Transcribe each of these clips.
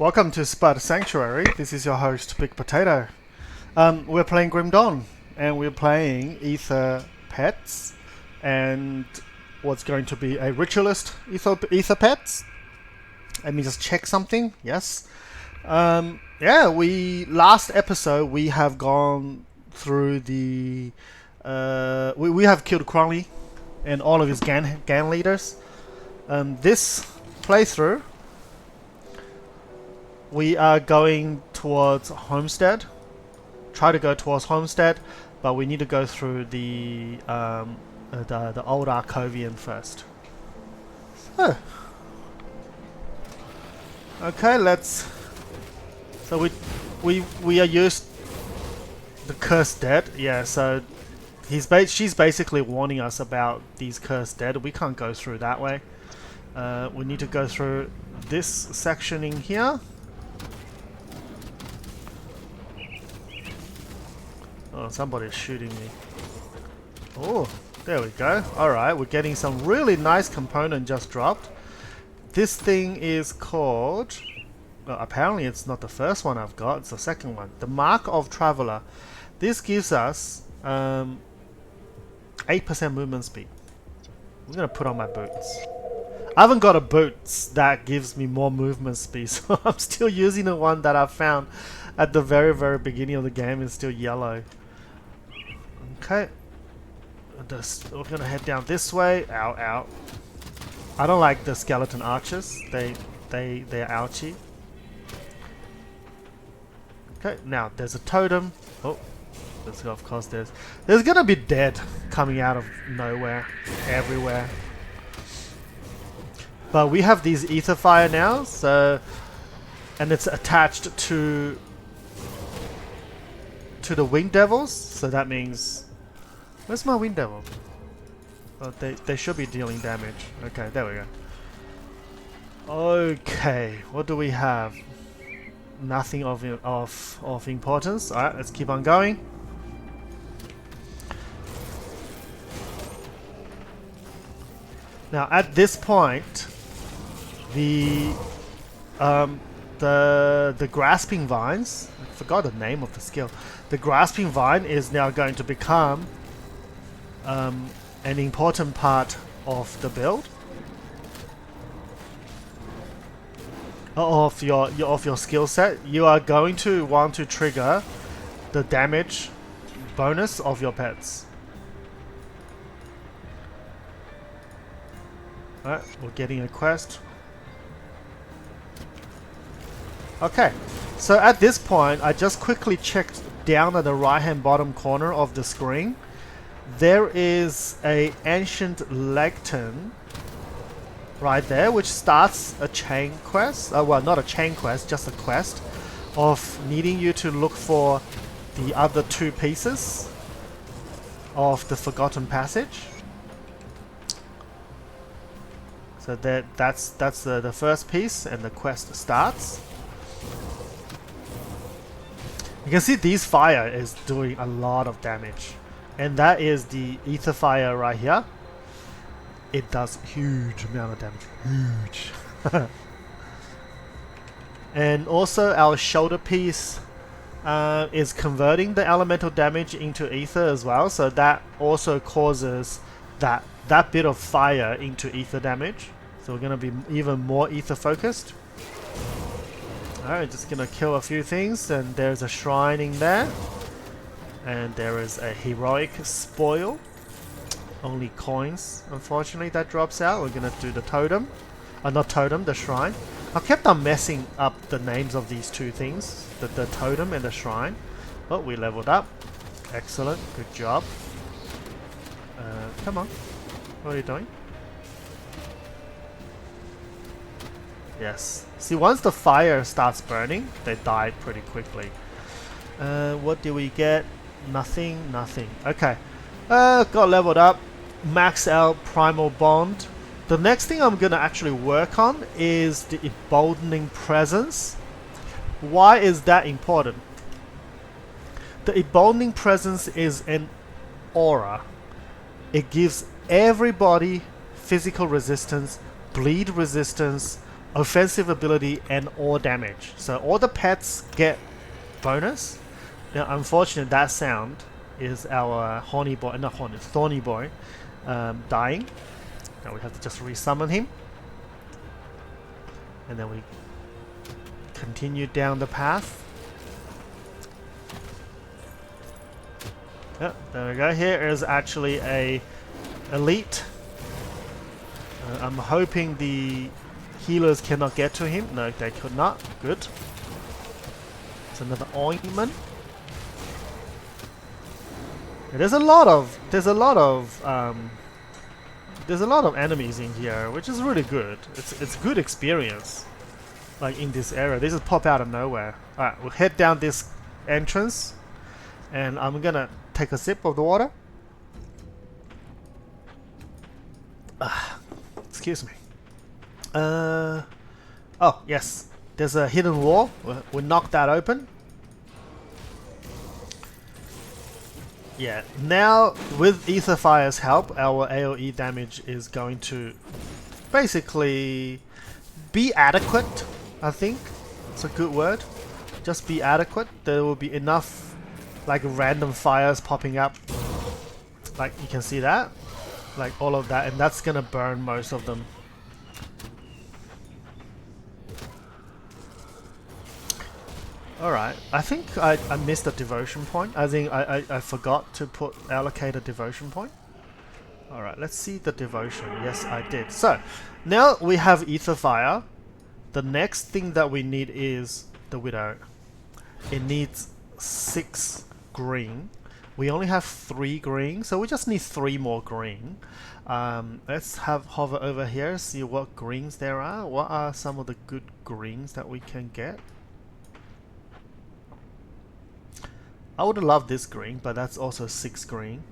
Welcome to Spider Sanctuary. This is your host, Big Potato. We're playing Grim Dawn, and we're playing Aether Pets, and what's going to be a Ritualist Aether Pets. Let me just check something. Yes. Last episode we have gone through the. We have killed Crowley and all of his gang leaders. This playthrough, we are going towards Homestead. Try to go towards Homestead, but we need to go through the old Arcovian first. So, okay, let's. So we are used the cursed dead. Yeah, so she's basically warning us about these cursed dead. We can't go through that way. We need to go through this section in here. Oh, somebody's shooting me. Oh, there we go. Alright, we're getting some really nice component just dropped. This thing is called... Well, apparently it's not the first one I've got, it's the second one. The Mark of Traveler. This gives us 8% movement speed. I'm going to put on my boots. I haven't got a boots that gives me more movement speed, so I'm still using the one that I found at the very beginning of the game. It's still yellow. Okay, we're gonna head down this way. Ow, ow. I don't like the skeleton archers. They're ouchy. Okay, now there's a totem. Oh, of course there's gonna be dead coming out of nowhere, everywhere. But we have these ether fire now, so, and it's attached to the winged devils. So that means. Where's my wind devil? Oh, they should be dealing damage. Okay, there we go. Okay, what do we have? Nothing of importance. Alright, let's keep on going. Now at this point, the grasping vines, I forgot the name of the skill. The grasping vine is now going to become an important part of the build of your skill set. You are going to want to trigger the damage bonus of your pets. Alright, we're getting a quest. Okay, so at this point I just quickly checked down at the right hand bottom corner of the screen. There is a ancient lectern right there, which starts a chain quest. Well, not a chain quest, just a quest of needing you to look for the other two pieces of the Forgotten Passage. So that's the first piece, and the quest starts. You can see these fire is doing a lot of damage. And that is the ether fire right here. It does huge amount of damage. Huge. And also our shoulder piece is converting the elemental damage into ether as well. So that also causes that bit of fire into ether damage. So we're going to be even more ether focused. Alright, just going to kill a few things. And there's a shrine in there. And there is a heroic spoil. Only coins, unfortunately, that drops out. We're gonna do the totem. Not totem, the shrine. I kept on messing up the names of these two things. The totem and the shrine. Oh, we leveled up. Excellent, good job. Come on. What are you doing? Yes. See, once the fire starts burning, they die pretty quickly. What do we get? Nothing. Okay. Got leveled up. Max out Primal Bond. The next thing I'm going to actually work on is the Emboldening Presence. Why is that important? The Emboldening Presence is an aura. It gives everybody physical resistance, bleed resistance, offensive ability and all damage. So all the pets get bonus. Now, unfortunately, that sound is our horny boy, not horny, thorny boy, dying. Now we have to just resummon him, and then we continue down the path. Yep, there we go. Here is actually a elite. I'm hoping the healers cannot get to him. No, they could not. Good. It's another ointment. There's a lot of enemies in here, which is really good. It's good experience. Like in this area, they just pop out of nowhere. All right, we'll head down this entrance, and I'm gonna take a sip of the water. Excuse me. Oh yes, there's a hidden wall. We'll knock that open. Yeah, now with Aether Fire's help, our AoE damage is going to basically be adequate, I think. It's a good word. Just be adequate. There will be enough like random fires popping up. Like you can see that. Like all of that, and that's gonna burn most of them. Alright, I think I missed a devotion point. I think I forgot to allocate a devotion point. Alright, let's see the devotion. Yes, I did. So, now we have Aether Fire. The next thing that we need is the Widow. It needs 6 green. We only have 3 green, so we just need 3 more green. Let's hover over here, see what greens there are. What are some of the good greens that we can get? I would love this green, but that's also 6 green.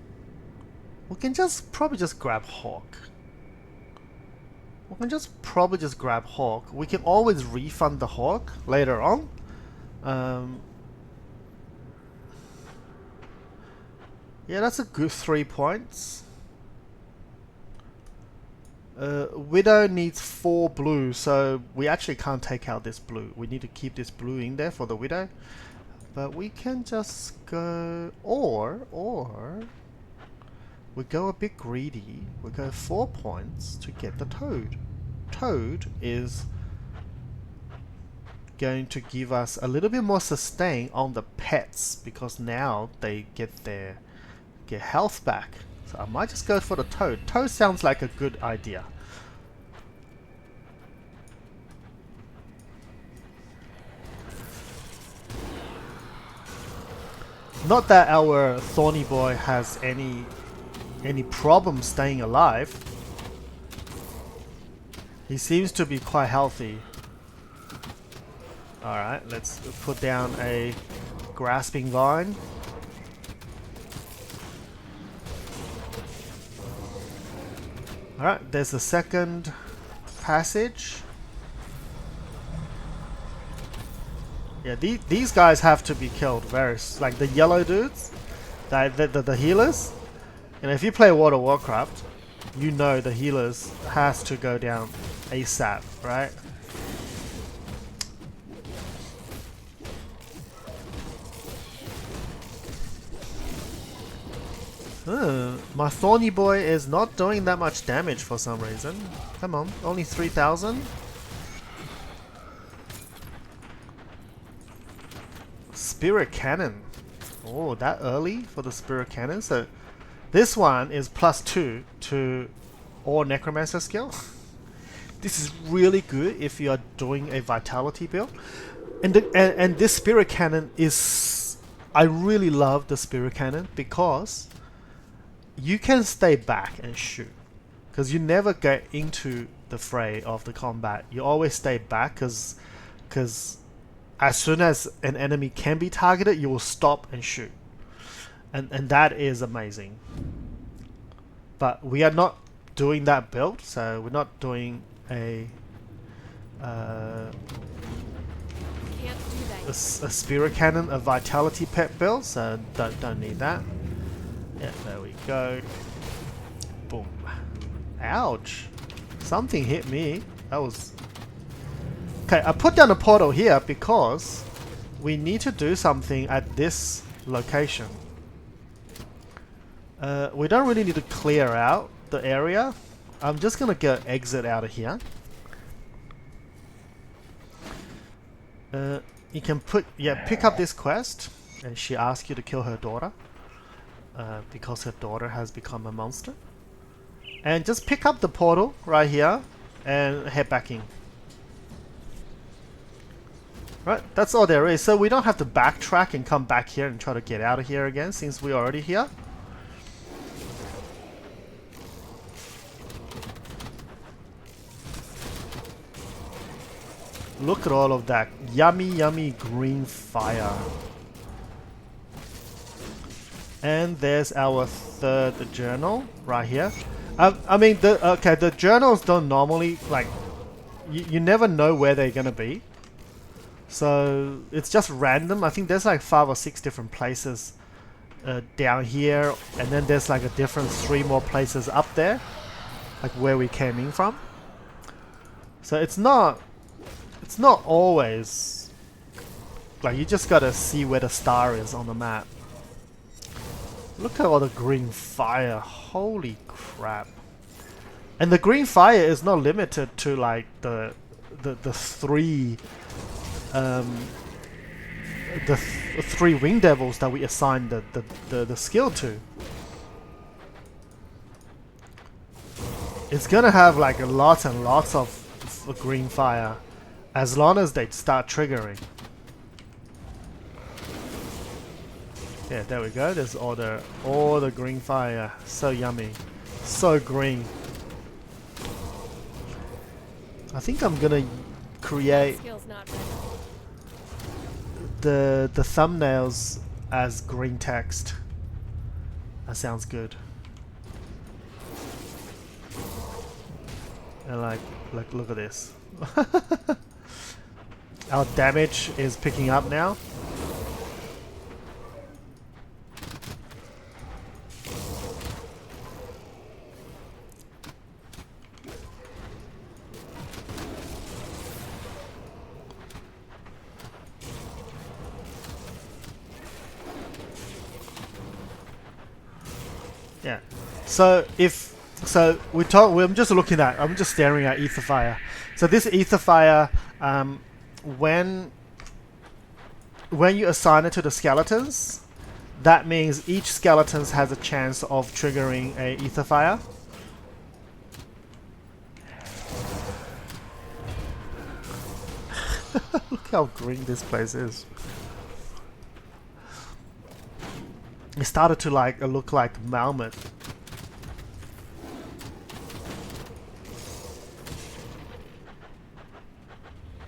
We can probably just grab Hawk. We can probably just grab Hawk. We can always refund the Hawk later on. Yeah, that's a good 3 points. Widow needs 4 blue, so we actually can't take out this blue. We need to keep this blue in there for the Widow. But we can just go, or we go a bit greedy. We go 4 points to get the Toad. Toad is going to give us a little bit more sustain on the pets because now they get health back. So I might just go for the Toad. Toad sounds like a good idea. Not that our Thorny Boy has any problem staying alive. He seems to be quite healthy. Alright, let's put down a Grasping Vine. Alright, there's the second passage. Yeah, these guys have to be killed like the yellow dudes, the healers. And if you play World of Warcraft, you know the healers has to go down ASAP, right? My Thorny Boy is not doing that much damage for some reason. Come on, only 3,000? Spirit Cannon. Oh, that early for the Spirit Cannon. So this one is +2 to all Necromancer skill. This is really good if you are doing a Vitality build. And this Spirit Cannon is... I really love the Spirit Cannon because you can stay back and shoot. Because you never get into the fray of the combat. You always stay back because as soon as an enemy can be targeted, you will stop and shoot. And that is amazing. But we are not doing that build, so we're not doing a Spirit Cannon, a Vitality pet build, so don't need that. Yeah, there we go. Boom. Ouch. Something hit me. That was Okay, I put down a portal here because we need to do something at this location. We don't really need to clear out the area. I'm just gonna go exit out of here. You can pick up this quest, and she asks you to kill her daughter because her daughter has become a monster. And just pick up the portal right here and head back in. Right, that's all there is. So we don't have to backtrack and come back here and try to get out of here again since we're already here. Look at all of that yummy, yummy green fire. And there's our third journal right here. I mean, the journals don't normally, like, you never know where they're gonna be. So it's just random. I think there's like 5 or 6 different places down here, and then there's like a different 3 more places up there, like where we came in from. So it's not always like, you just gotta see where the star is on the map. Look at all the green fire. Holy crap. And the green fire is not limited to like the 3 3 wing devils that we assigned the skill to. It's gonna have like lots and lots of green fire as long as they start triggering. Yeah, there we go. There's all the green fire. So yummy. So green. I think I'm gonna create the thumbnails as green text. That sounds good. And like look at this. Our damage is picking up now. Yeah. I'm just looking at. I'm just staring at Aether fire. So this Aether fire, when you assign it to the skeletons, that means each skeleton has a chance of triggering a Aether fire. Look how green this place is. It started to look like Malmit.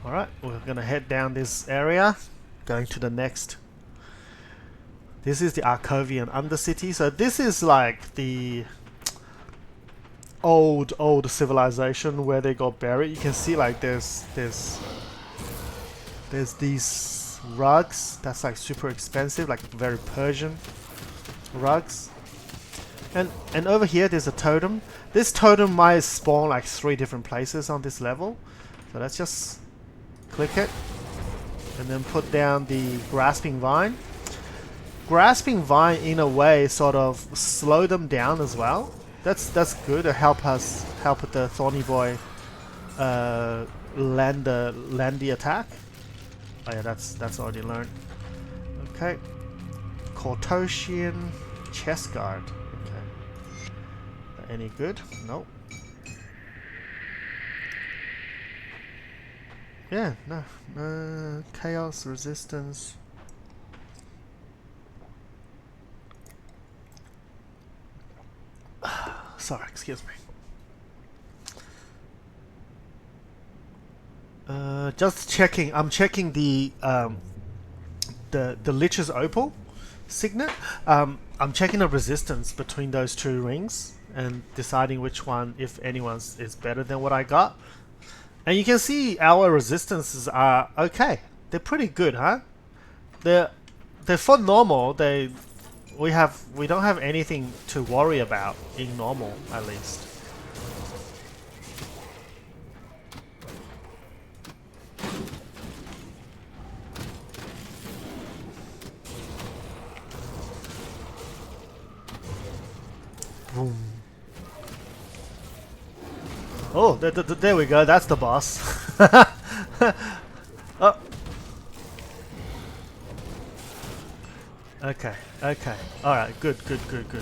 Alright, we're gonna head down this area, going to the next. This is the Arcovian Undercity, so this is like the old civilization where they got buried. You can see like there's these rugs that's like super expensive, like very Persian rugs. And over here there's a totem. This totem might spawn like 3 different places on this level. So let's just click it and then put down the grasping vine. Grasping vine in a way sort of slow them down as well. That's good to help with the Thorny Boy land the attack. Oh yeah, that's already learned. Okay. Cortosian chest guard. Okay. Any good? Nope. Yeah, no. Chaos resistance. Sorry, excuse me. Just checking. I'm checking the Lich's Opal signet. I'm checking the resistance between those 2 rings and deciding which one, if anyone's, is better than what I got. And you can see our resistances are okay. They're pretty good, huh? They're for normal. We don't have anything to worry about in normal, at least. Oh, there we go. That's the boss. Oh. Okay, okay. Alright, good.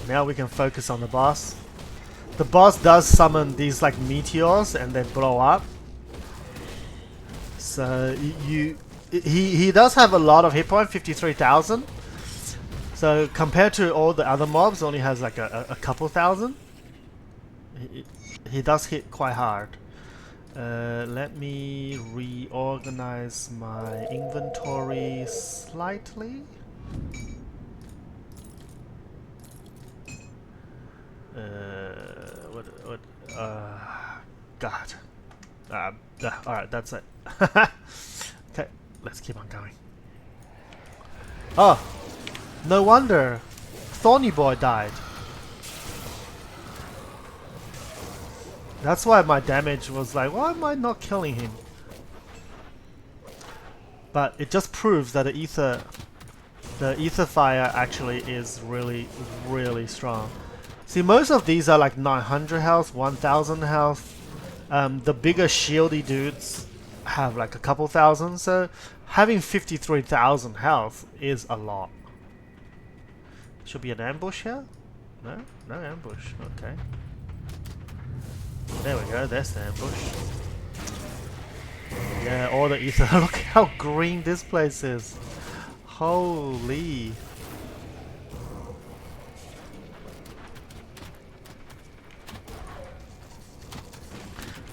Now we can focus on the boss. The boss does summon these like meteors and they blow up. So he does have a lot of hit points, 53,000. So compared to all the other mobs, only has like a couple thousand. He does hit quite hard. Let me reorganize my inventory slightly. What? God. Alright, that's it. Okay, let's keep on going. Oh, no wonder Thorny Boy died. That's why my damage was like, why am I not killing him? But it just proves that the ether fire actually is really strong. See, most of these are like 900 health, 1000 health. The bigger shieldy dudes have like a couple thousand, so having 53,000 health is a lot. Should be an ambush here? No? No ambush. Okay. There we go, there's the ambush. Yeah, all the ether. Look how green this place is. Holy.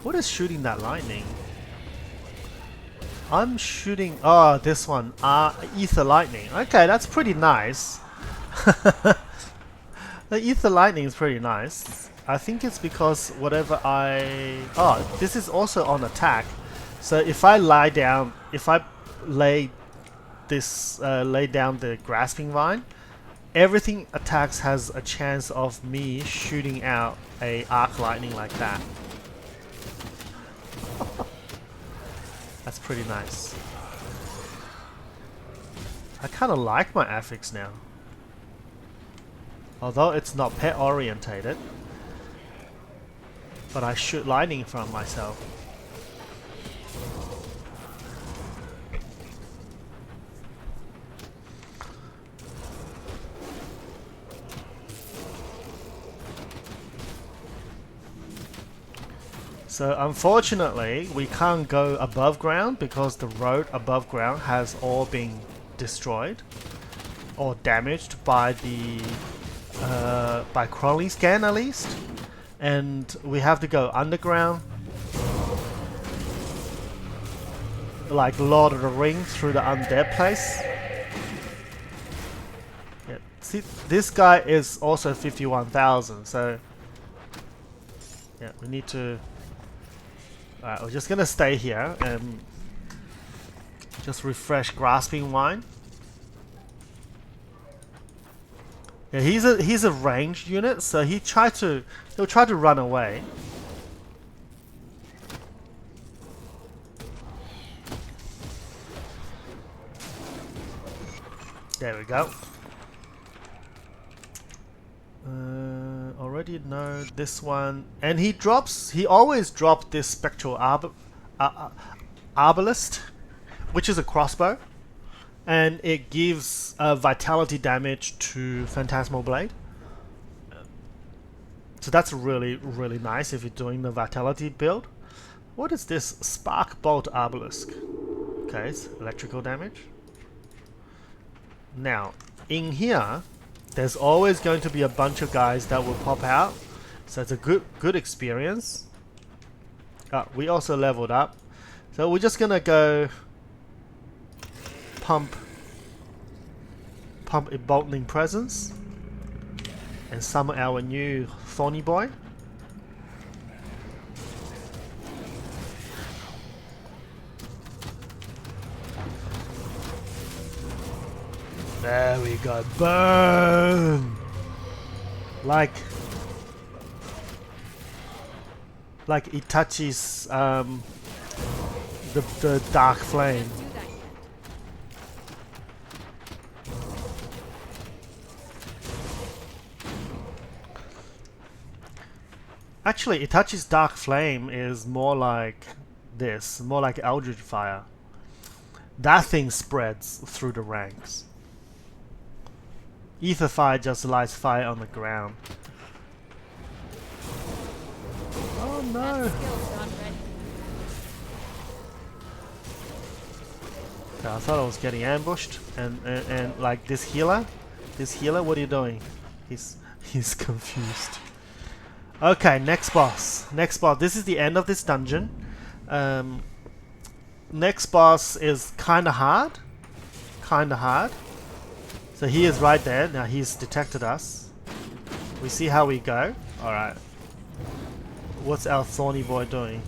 What is shooting that lightning? I'm shooting... Oh, this one. Ether lightning. Okay, that's pretty nice. The ether lightning is pretty nice. I think it's because whatever I... Oh, this is also on attack. So if I lie down... If I lay this... lay down the grasping vine, everything attacks has a chance of me shooting out a arc lightning like that. That's pretty nice. I kind of like my affix now. Although it's not pet orientated. But I shoot lightning from myself. So unfortunately, we can't go above ground because the road above ground has all been destroyed or damaged by the by crawling scan at least, and we have to go underground, like Lord of the Rings through the Undead place. Yeah, see, this guy is also 51,000, so yeah, we need to. Alright, we're just gonna stay here and just refresh Grasping Wine. Yeah, he's a ranged unit, so he'll try to run away. There we go. Already know this one, and he always dropped this spectral arbalist, which is a crossbow, and it gives vitality damage to Phantasmal Blade. So that's really nice if you're doing the vitality build. What is this Spark Bolt Arbalisk? Okay, it's electrical damage. Now, in here, there's always going to be a bunch of guys that will pop out, so it's a good experience. We also leveled up, so we're just gonna go pump Emboldening Presence and summon our new Thorny Boy. There we go. Burn! Like Itachi's the dark flame. Actually, Itachi's Dark Flame is more like this, more like Eldritch Fire. That thing spreads through the ranks. Aether Fire just lights fire on the ground. Oh no! Okay, I thought I was getting ambushed, and like this healer, what are you doing? He's confused. Okay, next boss. Next boss. This is the end of this dungeon. Next boss is kinda hard. So he is right there. Now he's detected us. We see how we go. Alright. What's our thorny boy doing?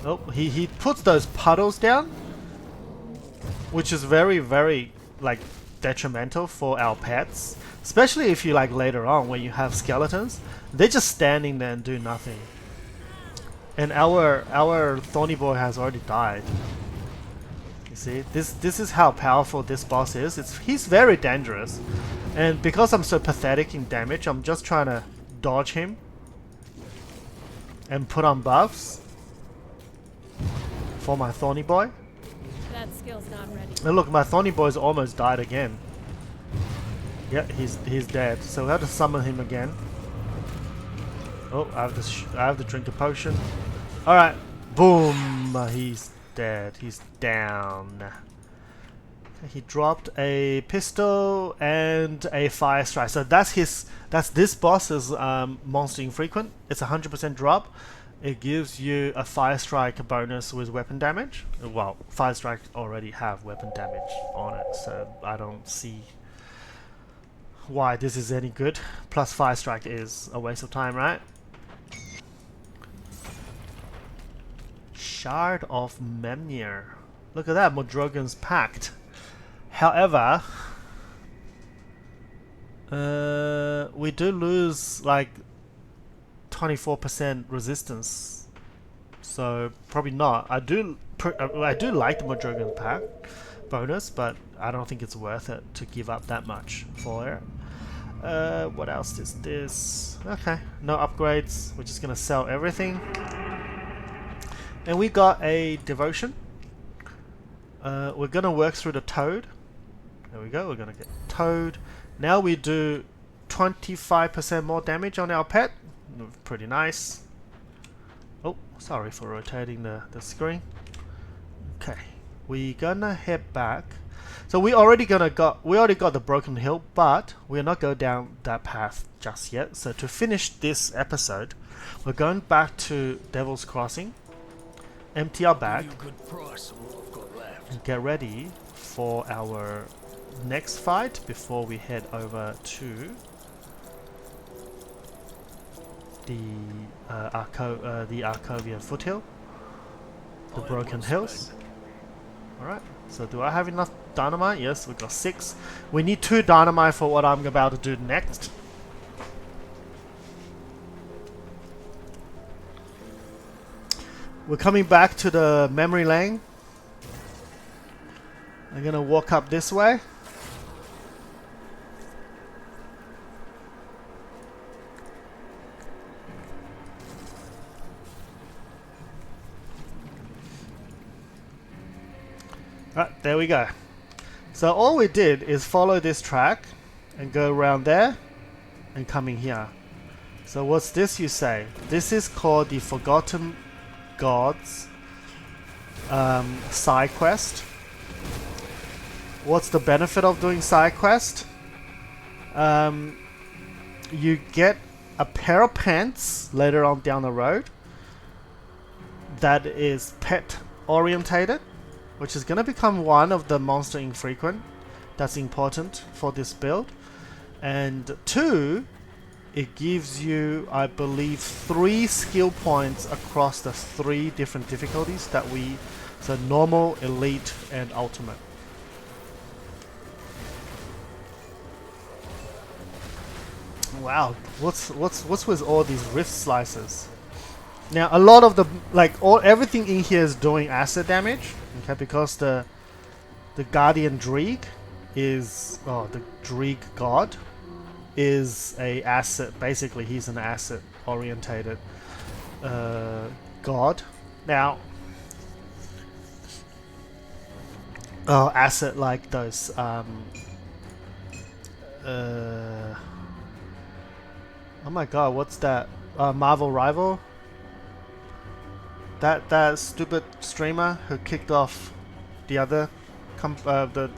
Oh, he puts those puddles down, which is very, very like detrimental for our pets. Especially if you like later on when you have skeletons. They're just standing there and do nothing. And our thorny boy has already died. You see, this is how powerful this boss is. He's very dangerous. And because I'm so pathetic in damage, I'm just trying to dodge him and put on buffs for my thorny boy. That skill's not ready. And look, my thorny boy's almost died again. Yeah, he's dead. So we have to summon him again. Oh, I have to drink a potion. All right, boom! He's dead. He's down. Okay, he dropped a pistol and a fire strike. So that's this boss's monster infrequent. It's 100% drop. It gives you a fire strike bonus with weapon damage. Well, fire strike already have weapon damage on it, so I don't see why this is any good. Plus fire strike is a waste of time, right? Shard of Memnir. Look at that, Modrogan's Pact. However, we do lose like 24% resistance, so probably not. I do like the Modrogan's Pact bonus, but I don't think it's worth it to give up that much for it. What else is this? Okay, no upgrades. We're just gonna sell everything. And we got a devotion. We're gonna work through the toad. There we go, we're gonna get toad. Now we do 25% more damage on our pet. Pretty nice. Oh, sorry for rotating the screen. Okay, we're gonna head back. So we already got the broken hill, but we're not going down that path just yet. So to finish this episode, we're going back to Devil's Crossing, empty our bag, and get ready for our next fight before we head over to the Arcovian foothill, the Broken Hills. Alright, so do I have enough dynamite? Yes, we got 6. We need 2 dynamite for what I'm about to do next. We're coming back to the memory lane. I'm gonna walk up this way. Right, there we go. So all we did is follow this track and go around there and come in here. So what's this, you say? This is called the Forgotten Gods side quest. What's the benefit of doing side quest? You get a pair of pants later on down the road that is pet orientated, which is going to become one of the monster infrequent that's important for this build. And 2, it gives you, I believe, 3 skill points across the 3 different difficulties that so normal, elite, and ultimate. Wow, what's with all these rift slices? Now a lot of the everything in here is doing acid damage, okay, because the Guardian Dreeg is the Dreeg god is a asset. Basically, he's an asset orientated god. Now, asset like those. Oh my god, what's that? Marvel Rival? That stupid streamer who kicked off the other the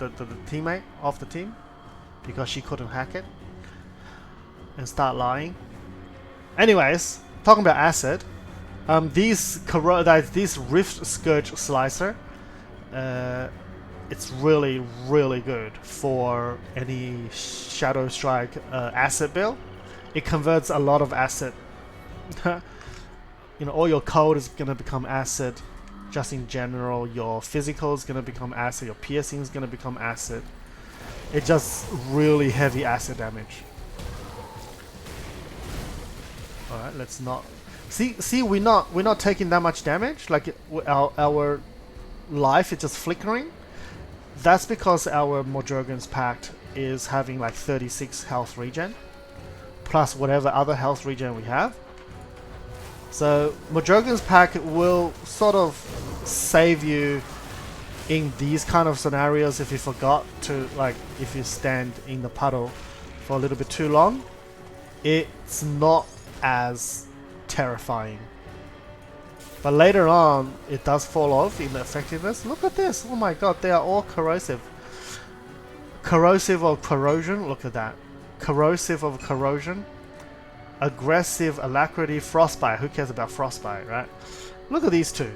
teammate off the team because she couldn't hack it and start lying. Anyways, talking about acid, these Rift Scourge Slicer, it's really good for any Shadow Strike acid build. It converts a lot of acid. You know, all your code is gonna become acid. Just in general, your physical is gonna become acid. Your piercing is gonna become acid. It's just really heavy acid damage. All right, let's not see. We're not taking that much damage. Like our life is just flickering. That's because our Modrogan's Pact is having like 36 health regen. Plus whatever other health regen we have. So Modrogan's Pack will sort of save you in these kind of scenarios if you forgot to, like, if you stand in the puddle for a little bit too long. It's not as terrifying. But later on, it does fall off in the effectiveness. Look at this! Oh my god, they are all corrosive. Corrosive of corrosion, look at that. Corrosive of corrosion, aggressive alacrity, frostbite. Who cares about frostbite, right? Look at these two.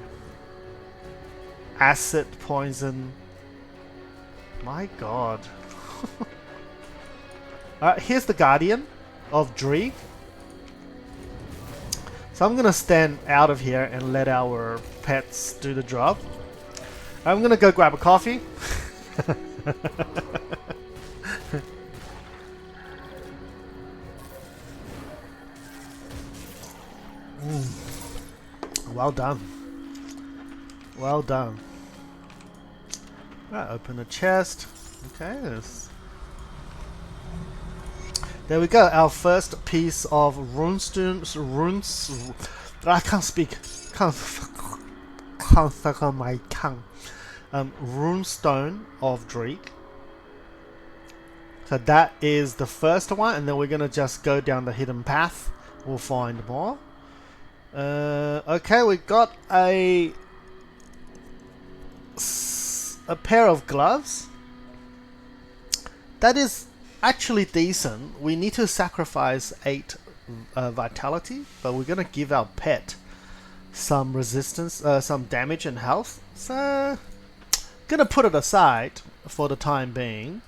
Acid, poison. My god. Alright, here's the Guardian of Dreeg. So I'm gonna stand out of here and let our pets do the job. I'm gonna go grab a coffee. Well done. Well done. Right, open the chest. Okay, there we go. Our first piece of runes. I can't speak. Can't suck on my tongue. Runestone of Dreeg. So that is the first one, and then we're gonna just go down the hidden path. We'll find more. Okay, we got a pair of gloves. That is actually decent. We need to sacrifice 8 vitality, but we're gonna give our pet some resistance, some damage and health. So, gonna put it aside for the time being.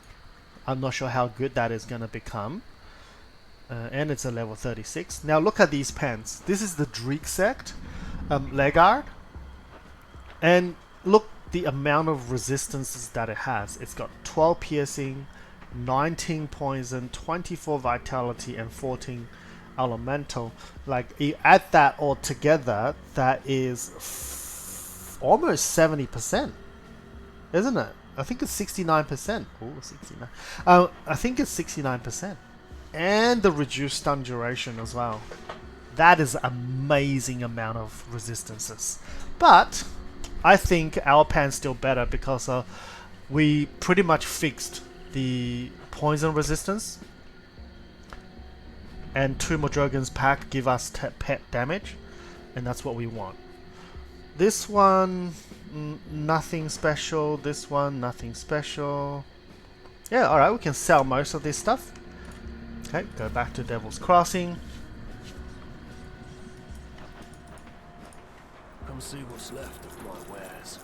I'm not sure how good that is gonna become. And it's a level 36. Now look at these pants. This is the Dreeg sect Legard. And look the amount of resistances that it has. It's got 12 piercing, 19 poison, 24 vitality, and 14 elemental. Like, you add that all together, that is almost 70%. Isn't it? I think it's 69%. Oh, 69. I think it's 69%. And the reduced stun duration as well. That is an amazing amount of resistances. But I think our pan's still better because we pretty much fixed the poison resistance. And 2 Modrogan's Pack give us pet damage. And that's what we want. This one, nothing special. This one, nothing special. Yeah, alright, we can sell most of this stuff. Okay, go back to Devil's Crossing. Come see what's left of my wares.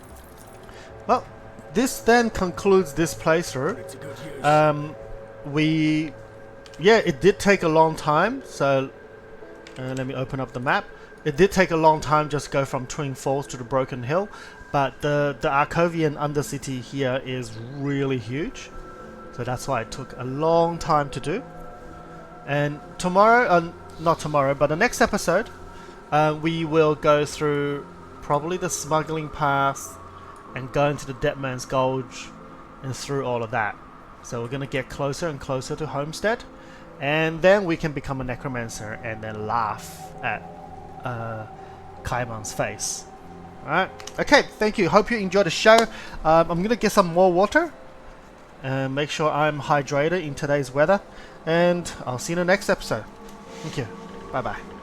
Well, this then concludes this playthrough. Yeah, it did take a long time, so let me open up the map. It did take a long time just go from Twin Falls to the Broken Hill, but the Arcovian Undercity here is really huge, so that's why it took a long time to do. And tomorrow, not tomorrow, but the next episode, we will go through probably the smuggling path and go into the Dead Man's Gulch and through all of that. So we're going to get closer and closer to Homestead, and then we can become a necromancer and then laugh at Kaiman's face. Alright, okay, thank you. Hope you enjoyed the show. I'm gonna get some more water and make sure I'm hydrated in today's weather, and I'll see you in the next episode. Thank you. Bye bye.